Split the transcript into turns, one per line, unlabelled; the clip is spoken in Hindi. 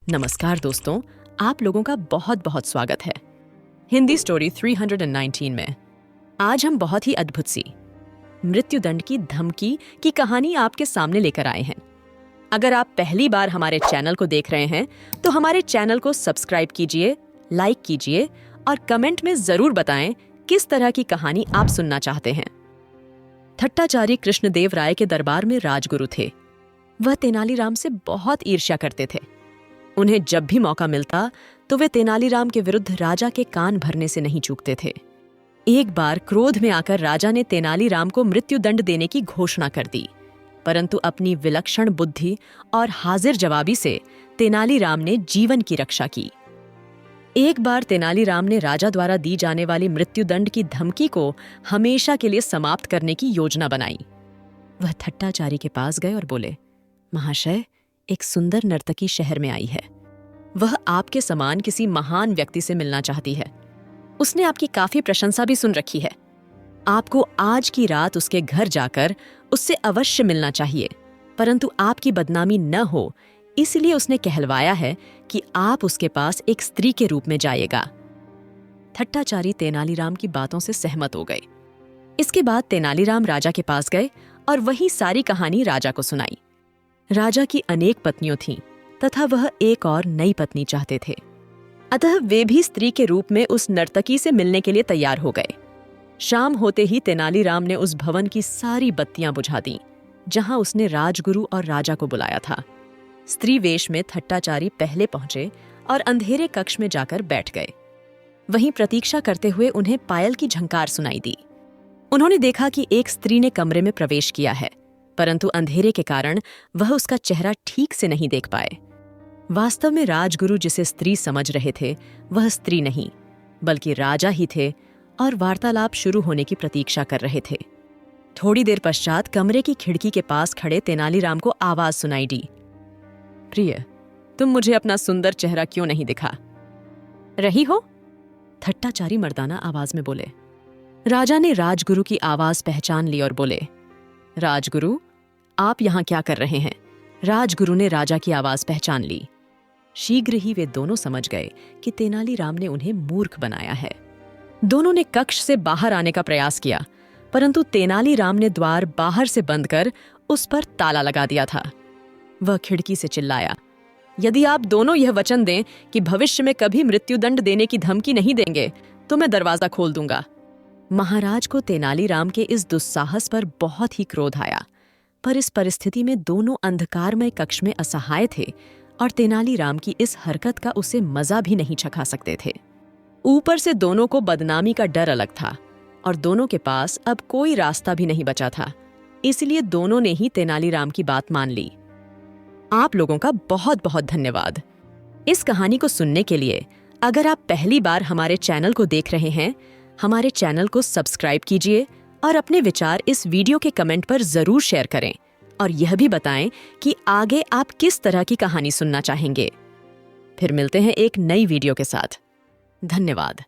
नमस्कार दोस्तों, आप लोगों का बहुत बहुत स्वागत है हिंदी स्टोरी 319 में। आज हम बहुत ही अद्भुत सी मृत्युदंड की धमकी की कहानी आपके सामने लेकर आए हैं। अगर आप पहली बार हमारे चैनल को देख रहे हैं तो हमारे चैनल को सब्सक्राइब कीजिए, लाइक कीजिए और कमेंट में जरूर बताएं किस तरह की कहानी आप सुनना चाहते हैं। थट्टाचारी कृष्णदेव राय के दरबार में राजगुरु थे। वह तेनालीराम से बहुत ईर्ष्या करते थे। उन्हें जब भी मौका मिलता तो वे तेनालीराम के विरुद्ध राजा के कान भरने से नहीं चूकते थे। एक बार क्रोध में आकर राजा ने तेनालीराम को मृत्युदंड देने की घोषणा कर दी, परंतु अपनी विलक्षण बुद्धि और हाजिर जवाबी से तेनालीराम ने जीवन की रक्षा की। एक बार तेनालीराम ने राजा द्वारा दी जाने वाली मृत्युदंड की धमकी को हमेशा के लिए समाप्त करने की योजना बनाई। वह थट्टाचारी के पास गए और बोले, महाशय, एक सुंदर नर्तकी शहर में आई है। वह आपके समान किसी महान व्यक्ति से मिलना चाहती है। उसने आपकी काफी प्रशंसा भी सुन रखी है। आपको आज की रात उसके घर जाकर उससे अवश्य मिलना चाहिए, परंतु आपकी बदनामी न हो इसलिए उसने कहलवाया है कि आप उसके पास एक स्त्री के रूप में जाइएगा। थट्टाचारी तेनालीराम की बातों से सहमत हो गए। इसके बाद तेनालीराम राजा के पास गए और वही सारी कहानी राजा को सुनाई। राजा की अनेक पत्नियों थीं तथा वह एक और नई पत्नी चाहते थे, अतः वे भी स्त्री के रूप में उस नर्तकी से मिलने के लिए तैयार हो गए। शाम होते ही तेनालीराम ने उस भवन की सारी बत्तियां बुझा दीं जहां उसने राजगुरु और राजा को बुलाया था। स्त्री वेश में थट्टाचारी पहले पहुंचे और अंधेरे कक्ष में जाकर बैठ गए। वहीं प्रतीक्षा करते हुए उन्हें पायल की झंकार सुनाई दी। उन्होंने देखा कि एक स्त्री ने कमरे में प्रवेश किया है, परंतु अंधेरे के कारण वह उसका चेहरा ठीक से नहीं देख पाए। वास्तव में राजगुरु जिसे स्त्री समझ रहे थे वह स्त्री नहीं बल्कि राजा ही थे और वार्तालाप शुरू होने की प्रतीक्षा कर रहे थे। थोड़ी देर पश्चात कमरे की खिड़की के पास खड़े तेनालीराम को आवाज सुनाई दी, प्रिय, तुम मुझे अपना सुंदर चेहरा क्यों नहीं दिखा रही हो? थट्टाचारी मर्दाना आवाज में बोले। राजा ने राजगुरु की आवाज पहचान ली और बोले, राजगुरु, आप यहां क्या कर रहे हैं? राजगुरु ने राजा की आवाज पहचान ली। शीघ्र ही वे दोनों समझ गए कि तेनालीराम ने उन्हें मूर्ख बनाया है। दोनों ने कक्ष से बाहर आने का प्रयास किया, परंतु तेनालीराम ने द्वार बाहर से बंद कर उस पर ताला लगा दिया था। वह खिड़की से चिल्लाया, यदि आप दोनों यह वचन दें कि भविष्य में कभी मृत्युदंड देने की धमकी नहीं देंगे तो मैं दरवाजा खोल दूंगा। महाराज को तेनालीराम के इस दुस्साहस पर बहुत ही क्रोध आया, पर इस परिस्थिति में दोनों अंधकारमय कक्ष में असहाय थे और तेनालीराम की इस हरकत का उसे मजा भी नहीं चखा सकते थे। ऊपर से दोनों को बदनामी का डर अलग था और दोनों के पास अब कोई रास्ता भी नहीं बचा था, इसलिए दोनों ने ही तेनालीराम की बात मान ली। आप लोगों का बहुत बहुत धन्यवाद इस कहानी को सुनने के लिए। अगर आप पहली बार हमारे चैनल को देख रहे हैं, हमारे चैनल को सब्सक्राइब कीजिए और अपने विचार इस वीडियो के कमेंट पर जरूर शेयर करें और यह भी बताएं कि आगे आप किस तरह की कहानी सुनना चाहेंगे। फिर मिलते हैं एक नई वीडियो के साथ। धन्यवाद।